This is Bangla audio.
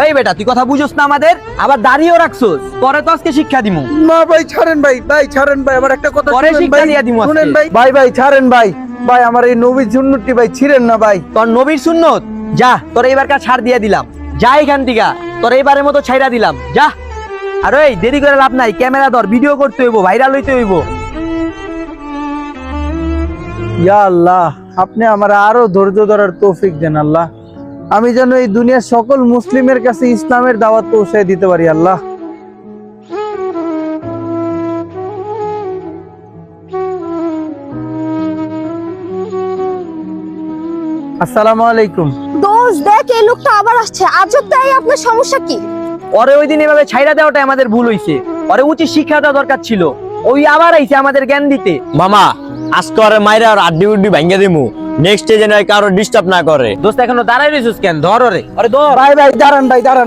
এই বেটা তুই কথা বুঝোস না আমাদের, আবার দাঁড়িয়েও রাখছোস, পরে তো আজকে শিক্ষা দিমু। না ভাই ছাড়েন ভাই, ভাই ছাড়েন ভাই, আমার একটা কথা পরে শুনেন শিক্ষা ভাই, দিয়া দিমু আজকে। শুনেন ভাই, ভাই ভাই ছাড়েন ভাই, ভাই আমার এই নবীর সুন্নতটি ভাই ছিড়েন না ভাই। তোর নবীর সুন্নত, যা তোর এবারকার ছাড় দিয়ে দিলাম, যা এখান থেকে, তোর এবারের মতো ছাইরা দিলাম, যা। আর ওই দেরি করে লাভ নাই, ক্যামেরা ধর, ভিডিও করতে হইব, ভাইরাল হইতে হইব। ইয়া আল্লাহ, আপনি আমার আরো ধৈর্য ধরার তৌফিক দেন আল্লাহ, আমি যেন এই দুনিয়ার সকল মুসলিমের কাছে ইসলামের দাওয়াত পৌঁছে দিতে পারি আল্লাহ। আসসালামু আলাইকুম। দোস্ত দেখ, এই লোকটা আবার আসছে, আজব। তাই আপনার সমস্যা কি? ওরে ওই দিন এভাবে ছাইরা দেওয়াটাই আমাদের ভুল হইছে, ওরে উচিত শিক্ষা দেওয়া দরকার ছিল। ওই আবার আইছে আমাদের জ্ঞান দিতে। মামা আজকে আরে মাইরা আর আড্ডি উড্ডি ভাঙ্গা দিমু, নেক্সট ডে যেন কারো ডিস্টার্ব না করে। দোস্ত এখনো দাঁড়াই রইছিস কেন? ধর ওরে, ওরে ধর। ভাই ভাই দাঁড়ান, ভাই দাঁড়ান।